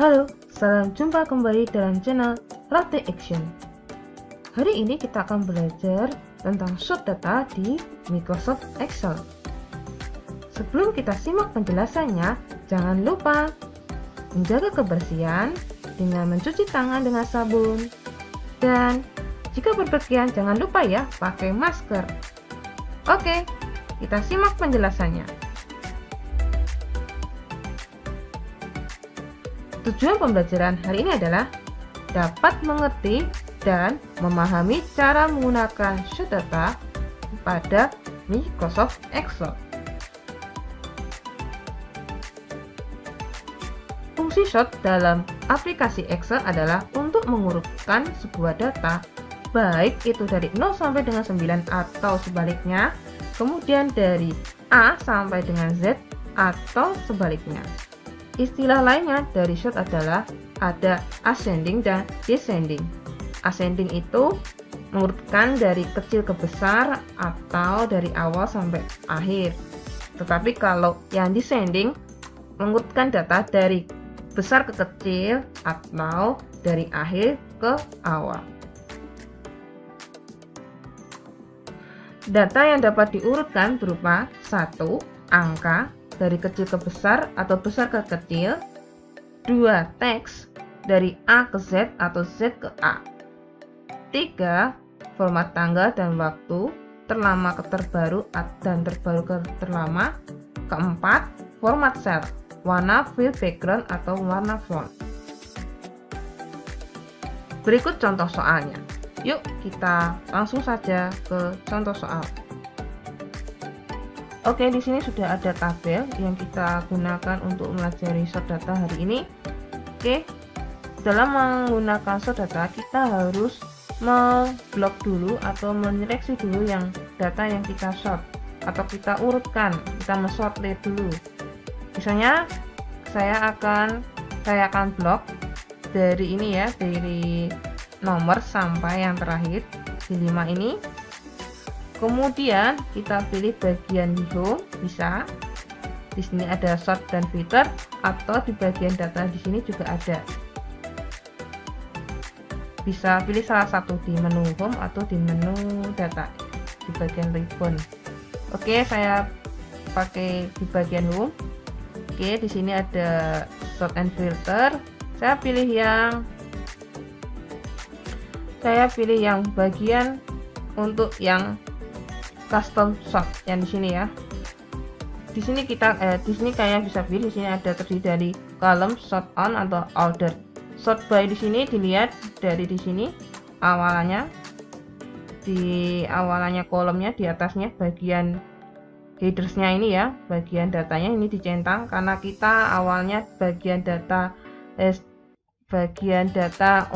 Halo, salam jumpa kembali dalam channel Rate Action. Hari ini kita akan belajar tentang shot data di Microsoft Excel. Sebelum kita simak penjelasannya, jangan lupa menjaga kebersihan dengan mencuci tangan dengan sabun. Dan jika berpergian, jangan lupa ya pakai masker. Oke, kita simak penjelasannya. Tujuan pembelajaran hari ini adalah dapat mengerti dan memahami cara menggunakan shot data pada Microsoft Excel. Fungsi shot dalam aplikasi Excel adalah untuk mengurutkan sebuah data, baik itu dari 0 sampai dengan 9 atau sebaliknya, kemudian dari A sampai dengan Z atau sebaliknya. Istilah lainnya dari shot adalah ada ascending dan descending. Ascending itu mengurutkan dari kecil ke besar atau dari awal sampai akhir. Tetapi kalau yang descending mengurutkan data dari besar ke kecil atau dari akhir ke awal. Data yang dapat diurutkan berupa 1. Angka dari kecil ke besar atau besar ke kecil. 2. Teks dari A ke Z atau Z ke A. 3. Format tanggal dan waktu, terlama ke terbaru dan terbaru ke terlama. 4. Format sel, warna fill background atau warna font. Berikut contoh soalnya. Yuk kita langsung saja ke contoh soal. Oke, di sini sudah ada tabel yang kita gunakan untuk mempelajari shot data hari ini. Oke, dalam menggunakan shot data kita harus memblok dulu atau menyeleksi dulu yang data yang kita shot atau kita urutkan, kita men-shortlist dulu. Misalnya saya akan blok dari ini ya, dari nomor sampai yang terakhir di 5 ini. Kemudian kita pilih bagian home, bisa. Di sini ada sort dan filter, atau di bagian data di sini juga ada. Bisa pilih salah satu di menu home atau di menu data di bagian ribbon. Oke, saya pakai di bagian home. Oke, di sini ada sort and filter. Saya pilih yang bagian untuk yang custom sort yang di sini ya. Di sini kayak bisa pilih, di sini ada terdiri dari column, sort on atau order. Sort by di sini dilihat dari di sini awalannya. Di awalannya kolomnya, di atasnya bagian headersnya ini ya, bagian datanya ini dicentang karena kita awalnya bagian data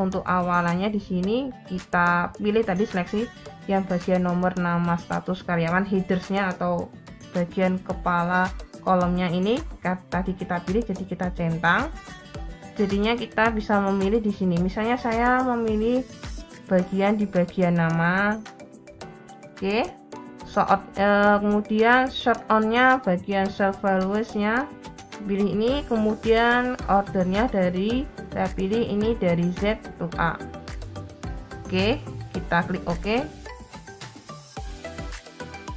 untuk awalannya di sini kita pilih tadi seleksi yang bagian nomor, nama, status karyawan, headersnya atau bagian kepala kolomnya ini tadi kita pilih, jadi kita centang. Jadinya kita bisa memilih di sini. Misalnya saya memilih di bagian nama. Oke. Kemudian short on-nya bagian self values-nya pilih ini, kemudian ordernya saya pilih ini dari Z to A. Oke, kita klik OK.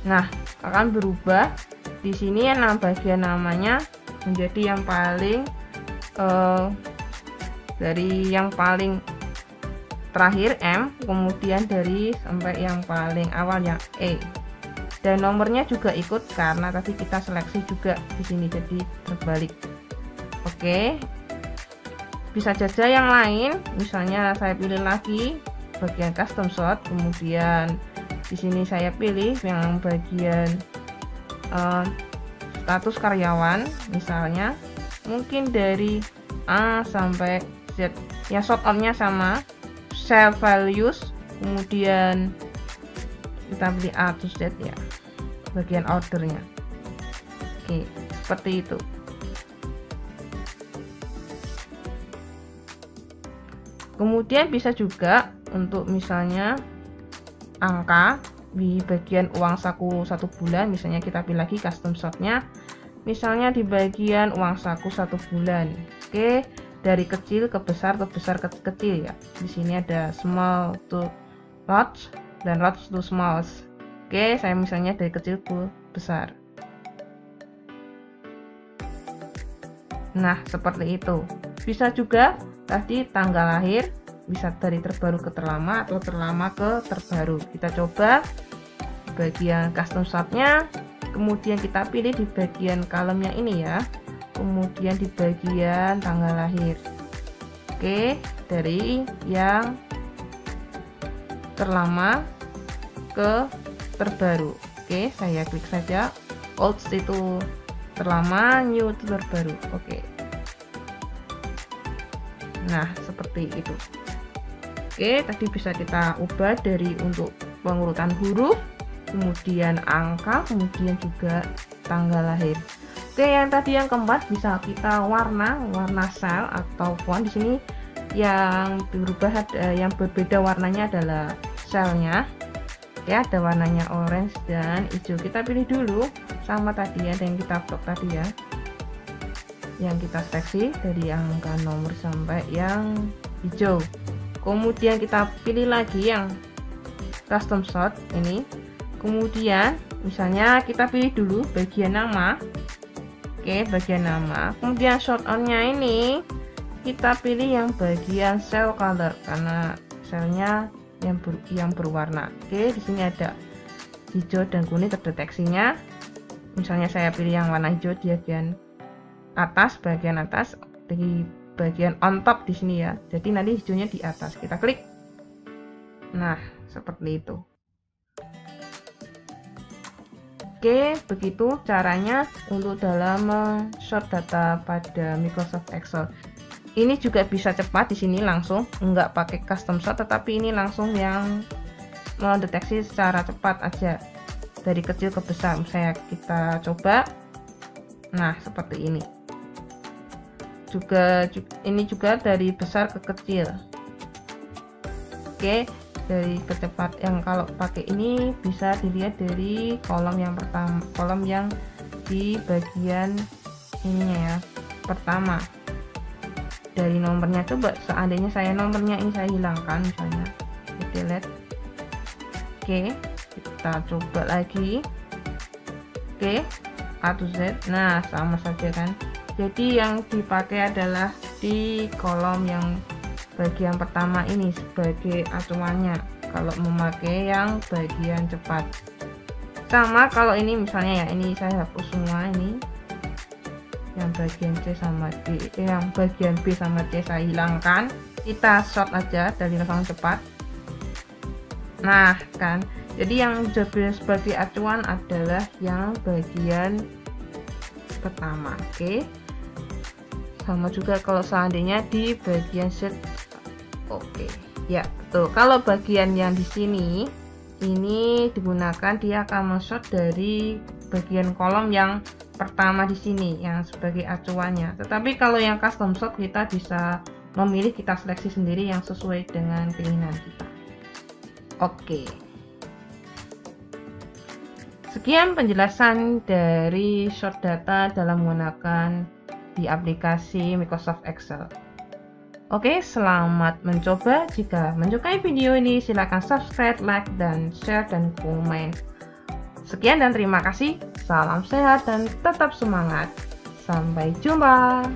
Nah, akan berubah di sini bagian namanya menjadi yang paling dari yang paling terakhir M, kemudian dari sampai yang paling awal yang E. Dan nomornya juga ikut karena tadi kita seleksi juga di sini, jadi terbalik. Oke. Bisa saja yang lain, misalnya saya pilih lagi bagian custom sort, kemudian di sini saya pilih yang bagian status karyawan, misalnya mungkin dari A sampai Z. Ya, sort on-nya sama, self values, kemudian kita pilih A to Z ya, bagian ordernya. Oke, seperti itu. Kemudian bisa juga untuk misalnya angka di bagian uang saku 1 bulan, misalnya kita pilih lagi custom sortnya, misalnya di bagian uang saku 1 bulan. Oke, dari kecil ke besar ke kecil ya. Di sini ada small to large dan large to small. Oke, saya misalnya dari kecil ke besar. Nah, seperti itu. Bisa juga tadi tanggal lahir, bisa dari terbaru ke terlama atau terlama ke terbaru. Kita coba bagian custom shot-nya, kemudian kita pilih di bagian column yang ini ya, kemudian di bagian tanggal lahir. Oke, dari yang terlama ke terbaru. Oke, saya klik saja old itu terlama, new itu terbaru. Oke. Nah, seperti itu. Oke, tadi bisa kita ubah dari untuk pengurutan huruf, kemudian angka, kemudian juga tanggal lahir. Oke, yang tadi yang keempat bisa kita warna sel atau font. Di sini yang berubah, yang berbeda warnanya adalah selnya. Ya, ada warnanya orange dan hijau. Kita pilih dulu sama tadi ya, yang kita blok tadi ya, yang kita seleksi dari angka nomor sampai yang hijau. Kemudian kita pilih lagi yang custom shot ini. Kemudian misalnya kita pilih dulu bagian nama. Oke, bagian nama. Kemudian short on-nya ini kita pilih yang bagian cell color karena selnya yang berwarna. Oke, di sini ada hijau dan kuning terdeteksinya. Misalnya saya pilih yang warna hijau di bagian atas, di bagian on top di sini ya. Jadi nanti hijaunya di atas. Kita klik. Nah, seperti itu. Oke, begitu caranya untuk dalam short data pada Microsoft Excel. Ini juga bisa cepat di sini langsung, nggak pakai custom shot, tetapi ini langsung yang mendeteksi secara cepat aja dari kecil ke besar. Misalnya kita coba, nah seperti ini. Ini juga dari besar ke kecil. Oke, dari kecepat yang kalau pakai ini bisa dilihat dari kolom yang pertama, kolom yang di bagian ininya ya, pertama. Dari nomornya, coba seandainya saya nomornya ini saya hilangkan, misalnya delete. Oke, kita coba lagi. Oke, A to Z. Nah, sama saja kan. Jadi yang dipakai adalah di kolom yang bagian pertama ini sebagai acuannya kalau memakai yang bagian cepat. Sama kalau ini misalnya ya, ini saya hapus semua ini. Yang bagian C sama D, yang bagian B sama C saya hilangkan. Kita short aja dari langsung cepat. Nah, kan. Jadi yang sebagai acuan adalah yang bagian pertama. Oke. Sama juga kalau seandainya di bagian set. Oke. Ya, betul. Kalau bagian yang di sini ini digunakan, dia akan men-short dari bagian kolom yang pertama di sini yang sebagai acuannya. Tetapi kalau yang custom shot kita bisa memilih, kita seleksi sendiri yang sesuai dengan keinginan kita. Oke. Sekian penjelasan dari short data dalam menggunakan di aplikasi Microsoft Excel. Oke, selamat mencoba. Jika menyukai video ini, silakan subscribe, like, dan share, dan komen. Sekian dan terima kasih. Salam sehat dan tetap semangat. Sampai jumpa.